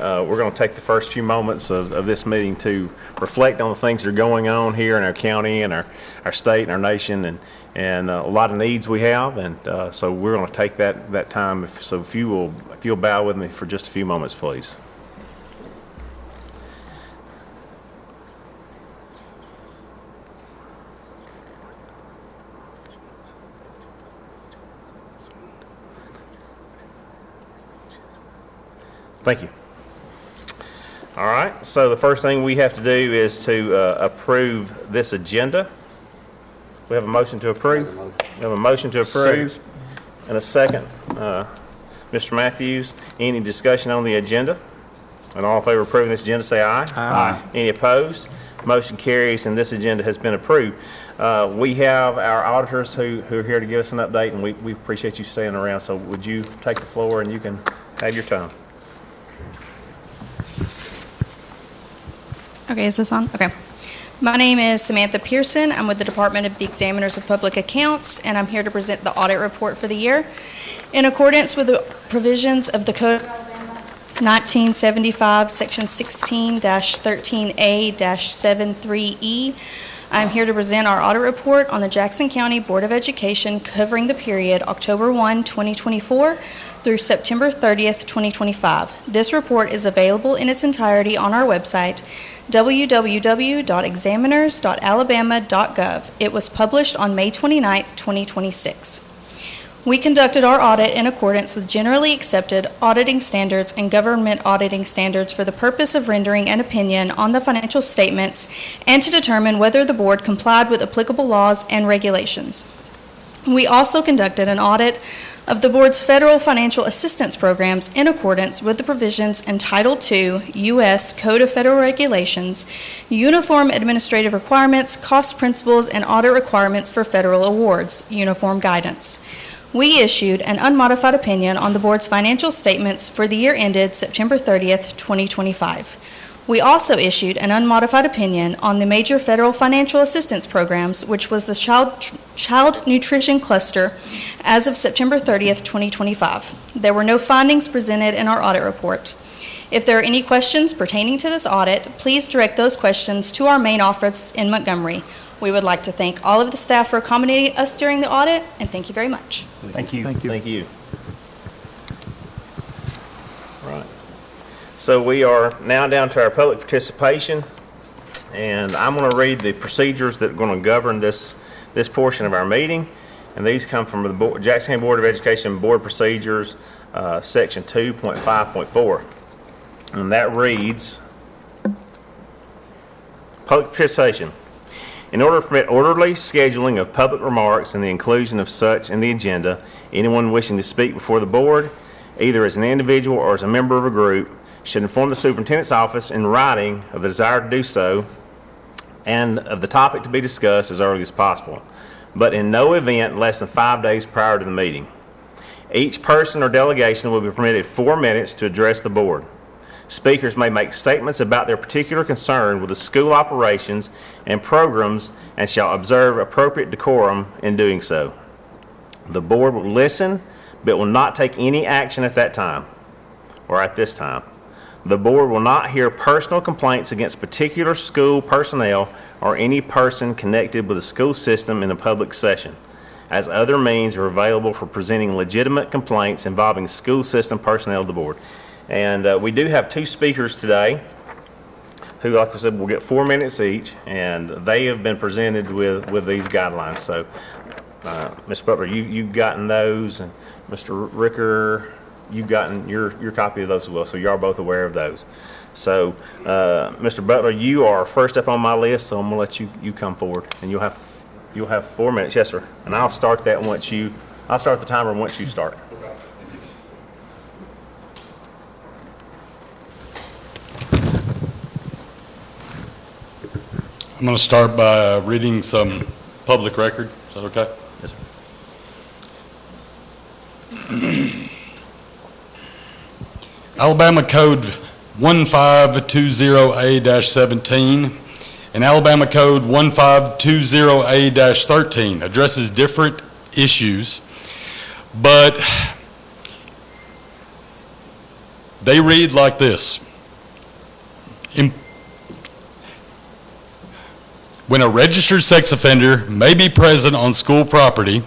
We're going to take the first few moments of this meeting to reflect on the things that are going on here in our county and our state and our nation, and a lot of needs we have, and so we're going to take that time. So if you'll bow with me for just a few moments, please. Thank you. All right, so the first thing we have to do is to approve this agenda. We have a motion to approve. We have a motion to approve and a second. Mr. Matthews, any discussion on the agenda? And all in favor of approving this agenda, say aye. Aye. Any opposed? Motion carries, and this agenda has been approved. We have our auditors who are here to give us an update, and we appreciate you staying around. So would you take the floor and you can have your time. Okay, is this on? Okay. My name is Samantha Pearson. I'm with the Department of the Examiners of Public Accounts, and I'm here to present the audit report for the year. In accordance with the provisions of the Code of Alabama 1975, Section 16-13A-73E, I'm here to present our audit report on the Jackson County Board of Education covering the period October 1, 2024 through September 30th, 2025. This report is available in its entirety on our website, www.examiners.alabama.gov. It was published on May 29th, 2026. We conducted our audit in accordance with generally accepted auditing standards and government auditing standards for the purpose of rendering an opinion on the financial statements and to determine whether the board complied with applicable laws and regulations. We also conducted an audit of the board's federal financial assistance programs in accordance with the provisions in Title II, U.S. Code of Federal Regulations, Uniform Administrative Requirements, Cost Principles, and Audit Requirements for Federal Awards, Uniform Guidance. We issued an unmodified opinion on the board's financial statements for the year ended September 30th, 2025. We also issued an unmodified opinion on the major federal financial assistance programs, which was the Child Nutrition Cluster as of September 30th, 2025. There were no findings presented in our audit report. If there are any questions pertaining to this audit, please direct those questions to our main office in Montgomery. We would like to thank all of the staff for accommodating us during the audit, and thank you very much. Thank you. Thank you. Thank you. Right. So we are now down to our public participation, and I'm going to read the procedures that are going to govern this portion of our meeting, and these come from the Jackson County Board of Education Board Procedures, Section 2.5.4, and that reads, public participation. In order to permit orderly scheduling of public remarks and the inclusion of such in the agenda, anyone wishing to speak before the board, either as an individual or as a member of a group, should inform the superintendent's office in writing of the desire to do so and of the topic to be discussed as early as possible, but in no event less than 5 days prior to the meeting. Each person or delegation will be permitted 4 minutes to address the board. Speakers may make statements about their particular concern with the school operations and programs and shall observe appropriate decorum in doing so. The board will listen, but will not take any action at that time or at this time. The board will not hear personal complaints against particular school personnel or any person connected with the school system in a public session, as other means are available for presenting legitimate complaints involving school system personnel to the board. And we do have 2 speakers today who, like I said, will get 4 minutes each, and they have been presented with these guidelines. So, Ms. Butler, you've gotten those, and Mr. Ricker, you've gotten your copy of those as well. So you're both aware of those. So, Mr. Butler, you are first up on my list, so I'm gonna let you come forward, and you'll have 4 minutes. Yes, sir. And I'll start that I'll start the timer once you start. I'm going to start by reading some public record. Is that okay? Yes, sir. Alabama Code 1520A-17 and Alabama Code 1520A-13 addresses different issues, but they read like this. when a registered sex offender may be present on school property,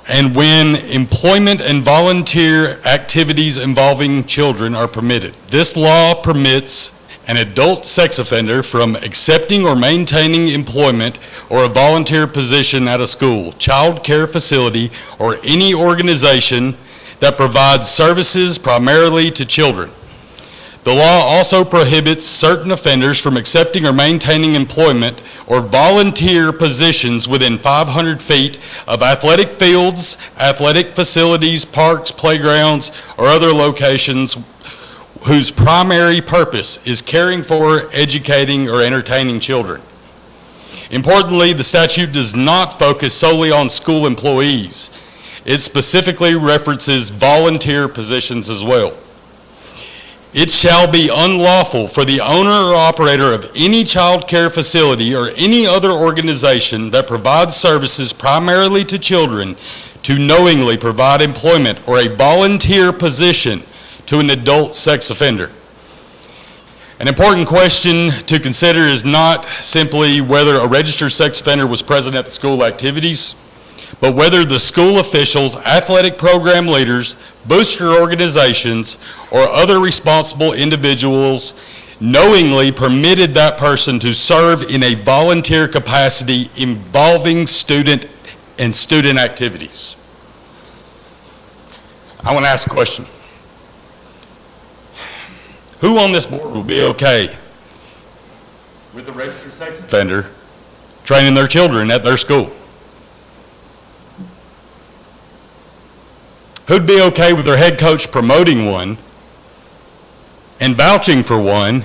and when employment and volunteer activities involving children are permitted. This law permits an adult sex offender from accepting or maintaining employment or a volunteer position at a school, child care facility, or any organization that provides services primarily to children. The law also prohibits certain offenders from accepting or maintaining employment or volunteer positions within 500 feet of athletic fields, athletic facilities, parks, playgrounds, or other locations whose primary purpose is caring for, educating, or entertaining children. Importantly, the statute does not focus solely on school employees. It specifically references volunteer positions as well. It shall be unlawful for the owner or operator of any child care facility or any other organization that provides services primarily to children to knowingly provide employment or a volunteer position to an adult sex offender. An important question to consider is not simply whether a registered sex offender was present at the school activities, but whether the school officials, athletic program leaders, booster organizations, or other responsible individuals knowingly permitted that person to serve in a volunteer capacity involving student and student activities. I want to ask a question. Who on this board will be okay with a registered sex offender training their children at their school? Who'd be okay with their head coach promoting one and vouching for one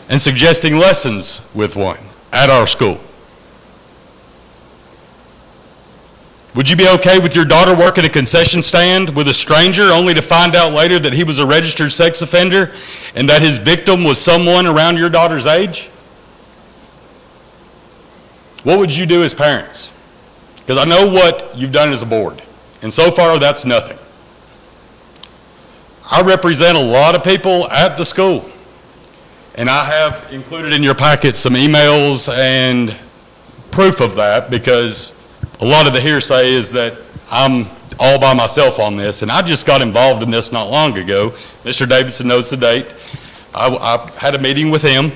and suggesting lessons with one at our school? Would you be okay with your daughter working a concession stand with a stranger only to find out later that he was a registered sex offender and that his victim was someone around your daughter's age? What would you do as parents? Because I know what you've done as a board, and so far that's nothing. I represent a lot of people at the school, and I have included in your packet some emails and proof of that, because a lot of the hearsay is that I'm all by myself on this, and I just got involved in this not long ago. Mr. Davidson knows the date. I had a meeting with him.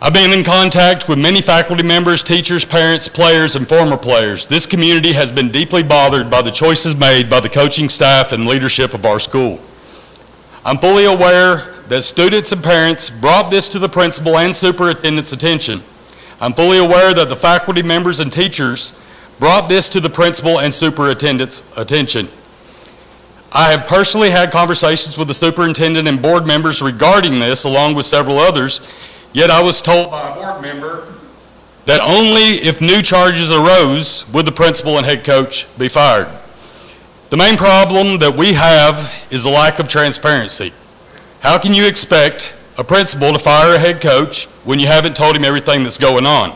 I've been in contact with many faculty members, teachers, parents, players, and former players. This community has been deeply bothered by the choices made by the coaching staff and leadership of our school. I'm fully aware that students and parents brought this to the principal and superintendent's attention. I'm fully aware that the faculty members and teachers brought this to the principal and superintendent's attention. I have personally had conversations with the superintendent and board members regarding this, along with several others, yet I was told by a board member that only if new charges arose would the principal and head coach be fired. The main problem that we have is a lack of transparency. How can you expect a principal to fire a head coach when you haven't told him everything that's going on?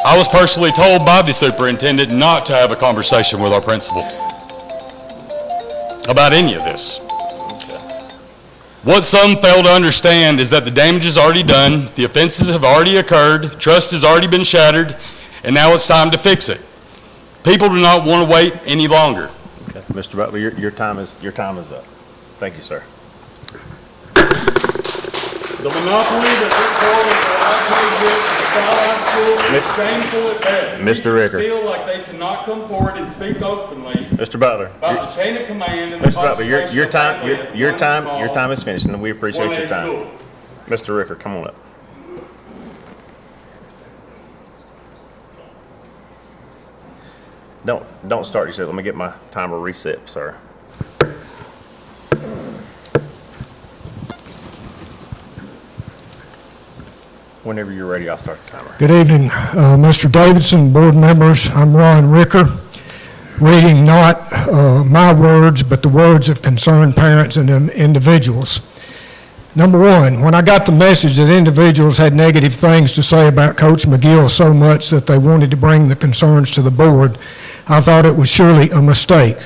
I was personally told by the superintendent not to have a conversation with our principal about any of this. What some fail to understand is that the damage is already done, the offenses have already occurred, trust has already been shattered, and now it's time to fix it. People do not want to wait any longer. Okay. Mr. Butler, your time is up. Thank you, sir. The monopoly that Rick Corwin is shameful at best. Mr. Ricker. Teachers feel like they cannot come forward and speak openly Mr. Butler. about the chain of command and the Mr. Butler, your concentration time, of your time is finished, and we appreciate one your age time. school. Mr. Ricker, come on up. Don't start yourself. Let me get my timer reset, sir. Whenever you're ready, I'll start the timer. Good evening, Mr. Davidson, board members. I'm Ron Ricker, reading not my words, but the words of concerned parents and individuals. Number one, when I got the message that individuals had negative things to say about Coach McGill so much that they wanted to bring the concerns to the board, I thought it was surely a mistake.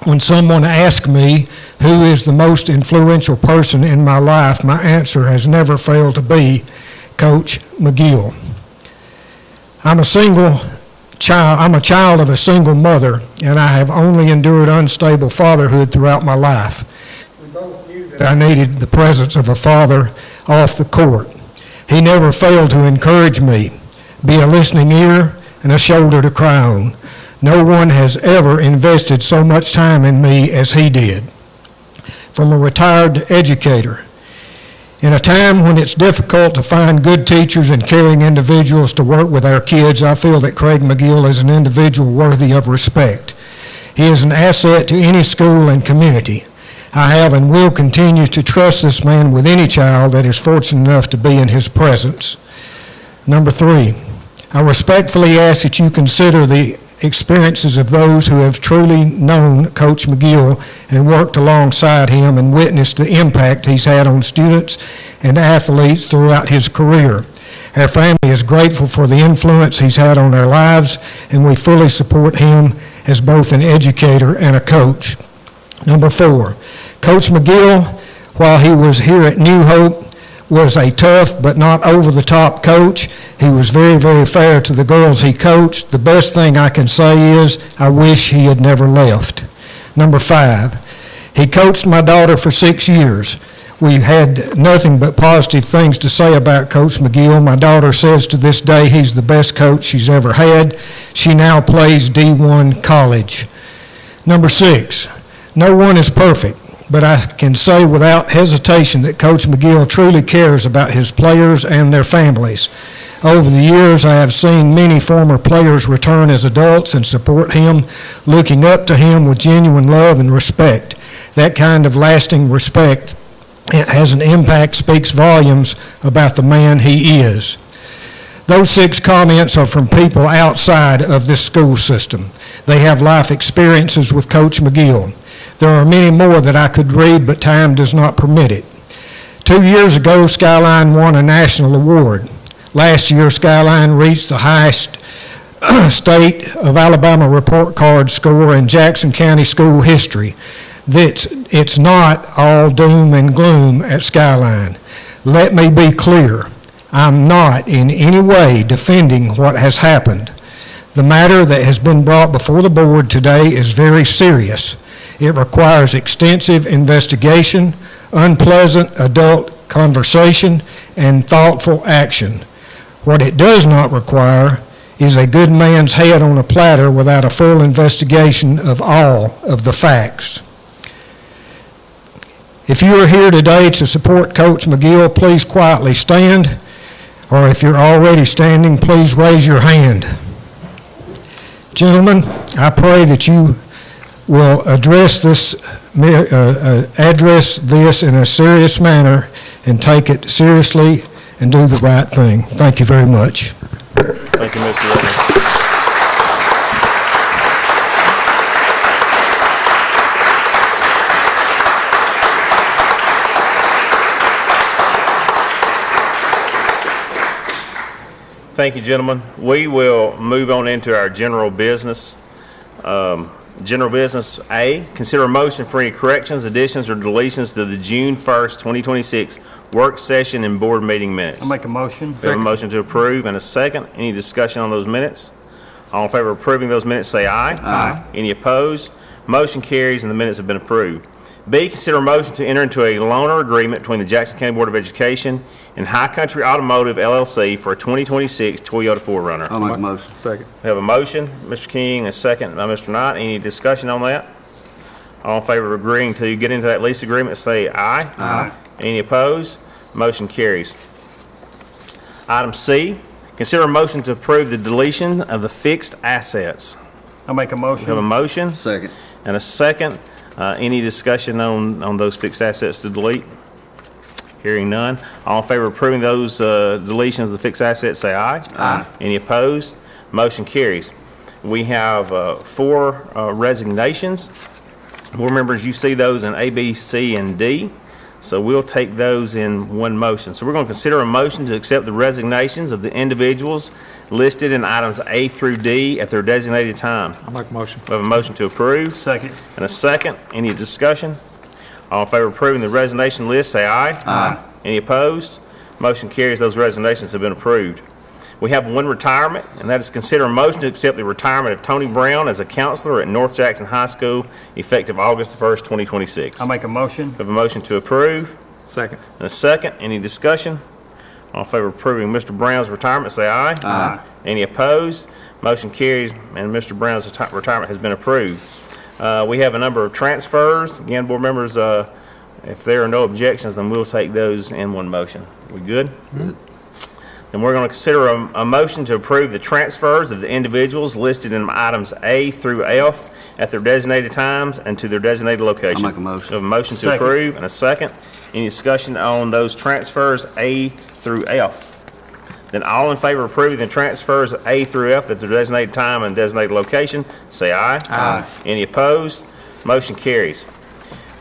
When someone asks me who is the most influential person in my life, my answer has never failed to be Coach McGill. I'm a child of a single mother, and I have only endured unstable fatherhood throughout my life. We both knew that I needed the presence of a father off the court. He never failed to encourage me, be a listening ear and a shoulder to cry on. No one has ever invested so much time in me as he did. From a retired educator, in a time when it's difficult to find good teachers and caring individuals to work with our kids, I feel that Craig McGill is an individual worthy of respect. He is an asset to any school and community. I have and will continue to trust this man with any child that is fortunate enough to be in his presence. Number 3, I respectfully ask that you consider the experiences of those who have truly known Coach McGill and worked alongside him and witnessed the impact he's had on students and athletes throughout his career. Our family is grateful for the influence he's had on our lives, and we fully support him as both an educator and a coach. Number 4, Coach McGill, while he was here at New Hope, was a tough but not over-the-top coach. He was very, very fair to the girls he coached. The best thing I can say is I wish he had never left. Number 5, he coached my daughter for 6 years. We had nothing but positive things to say about Coach McGill. My daughter says to this day he's the best coach she's ever had. She now plays D1 college. Number 6, no one is perfect, but I can say without hesitation that Coach McGill truly cares about his players and their families. Over the years, I have seen many former players return as adults and support him, looking up to him with genuine love and respect. That kind of lasting respect has an impact, speaks volumes about the man he is. Those 6 comments are from people outside of this school system. They have life experiences with Coach McGill. There are many more that I could read, but time does not permit it. 2 years ago, Skyline won a national award. Last year, Skyline reached the highest state of Alabama report card score in Jackson County school history. It's not all doom and gloom at Skyline. Let me be clear. I'm not in any way defending what has happened. The matter that has been brought before the board today is very serious. It requires extensive investigation, unpleasant adult conversation, and thoughtful action. What it does not require is a good man's head on a platter without a full investigation of all of the facts. If you are here today to support Coach McGill, please quietly stand, or if you're already standing, please raise your hand. Gentlemen, I pray that you will address this in a serious manner and take it seriously and do the right thing. Thank you very much. Thank you, Mr. Whitney. Thank you, gentlemen. We will move on into our general business. General business A, consider a motion for any corrections, additions, or deletions to the June 1st, 2026 work session and board meeting minutes. I'll make a motion. We have a motion to approve and a second. Any discussion on those minutes? All in favor of approving those minutes, say aye. Aye. Any opposed? Motion carries and the minutes have been approved. B, consider a motion to enter into a loaner agreement between the Jackson County Board of Education and High Country Automotive LLC for a 2026 Toyota 4Runner. I'll make a motion. Second. We have a motion, Mr. King, and a second by Mr. Knight. Any discussion on that? All in favor of agreeing to get into that lease agreement, say aye. Aye. Any opposed? Motion carries. Item C, consider a motion to approve the deletion of the fixed assets. I'll make a We have a motion. motion Second. and a second. Any discussion on those fixed assets to delete? Hearing none. All in favor of approving those deletions of the fixed assets, say aye. Aye. Any opposed? Motion carries. We have 4 resignations. Board members, you see those in A, B, C, and D. So we'll take those in one motion. So we're going to consider a motion to accept the resignations of the individuals listed in items A through D at their designated time. I'll make a motion. We have a motion to approve. Second. And a second. Any discussion? All in favor of approving the resignation list, say aye. Aye. Any opposed? Motion carries. Those resignations have been approved. We have one retirement, and that is consider a motion to accept the retirement of Tony Brown as a counselor at North Jackson High School effective August 1st, 2026. I'll make a motion. We have a motion to approve Second. and a second. Any discussion? All in favor of approving Mr. Brown's retirement, say aye. Aye. Any opposed? Motion carries, and Mr. Brown's retirement has been approved. We have a number of transfers. Again, board members, if there are no objections, then we'll take those in one motion. We good? Good. Then we're going to consider a motion to approve the transfers of the individuals listed in items A through F at their designated times and to their designated location. I'll make a motion. We have a motion to Second. approve and a second. Any discussion on those transfers A through F? Then all in favor of approving the transfers A through F at their designated time and designated location, say aye. Aye. Any opposed? Motion carries.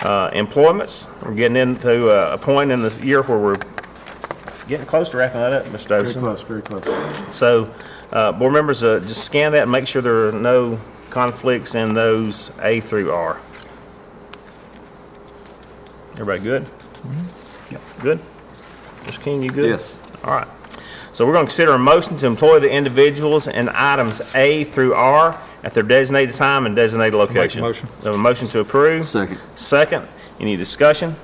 Employments, we're getting into a point in the year where we're getting close to wrapping that up, Mr. Davidson. Very close. So, board members, just scan that and make sure there are no conflicts in those A through R. Everybody good? Yep. Good? Mr. King, you good? Yes. All right. So we're going to consider a motion to employ the individuals in items A through R at their designated time and designated location. motion. We have a motion to approve. Second. Second. Any discussion?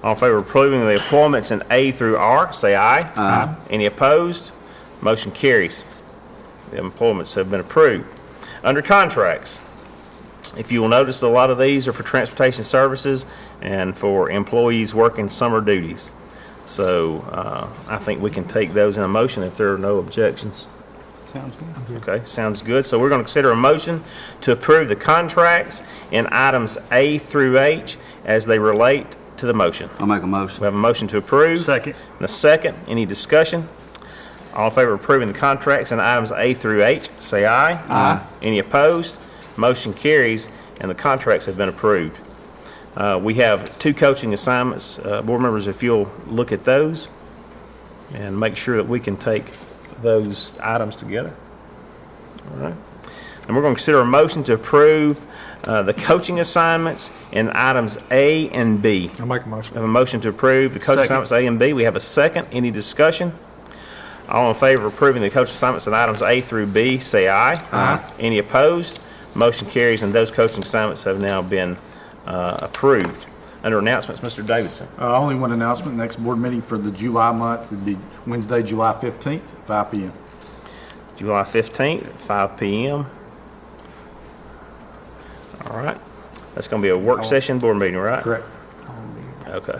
All in favor of approving the appointments in A through R, say aye. Aye. Any opposed? Motion carries. The employments have been approved. Under contracts, if you will notice, a lot of these are for transportation services and for employees working summer duties. So I think we can take those in a motion if there are no objections. Sounds good. Okay, sounds good. So we're going to consider a motion to approve the contracts in items A through H as they relate to the motion. I'll make a We motion. have a motion to approve. Second. And a second. Any discussion? All in favor of approving the contracts in items A through H, say aye. Aye. Any opposed? Motion carries, and the contracts have been approved. We have two coaching assignments. Board members, if you'll look at those and make sure that we can take those items together. All right. And we're going to consider a motion to approve the coaching assignments in items A and B. I'll make a We motion. have a motion to approve the coaching Second. assignments A and B. We have a second. Any discussion? All in favor of approving the coaching assignments in items A through B, say aye. Aye. Any opposed? Motion carries, and those coaching assignments have now been approved. Under announcements, Mr. Davidson. Only one announcement, next board meeting for the July month would be Wednesday, July 15th, 5 p.m. July 15th, at 5 p.m. All right. That's going to be a work session board meeting, right? Correct. Okay.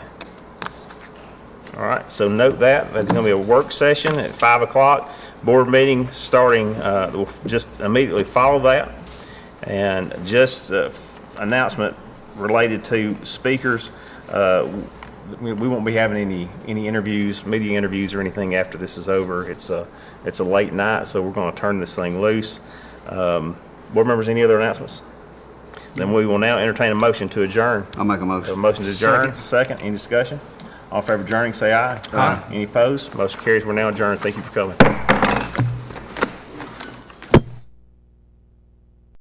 All right, so note that. That's going to be a work session at 5 o'clock. Board meeting starting, we'll just immediately follow that. And just announcement related to speakers, we won't be having any interviews, media interviews or anything after this is over. It's a late night, so we're going to turn this thing loose. Board members, any other announcements? Then we will now entertain a motion to adjourn. I'll make a A motion. motion to adjourn, second, any discussion? All in favor of adjourning, say aye. Aye. Any opposed? Motion carries, we're now adjourned, thank you for coming.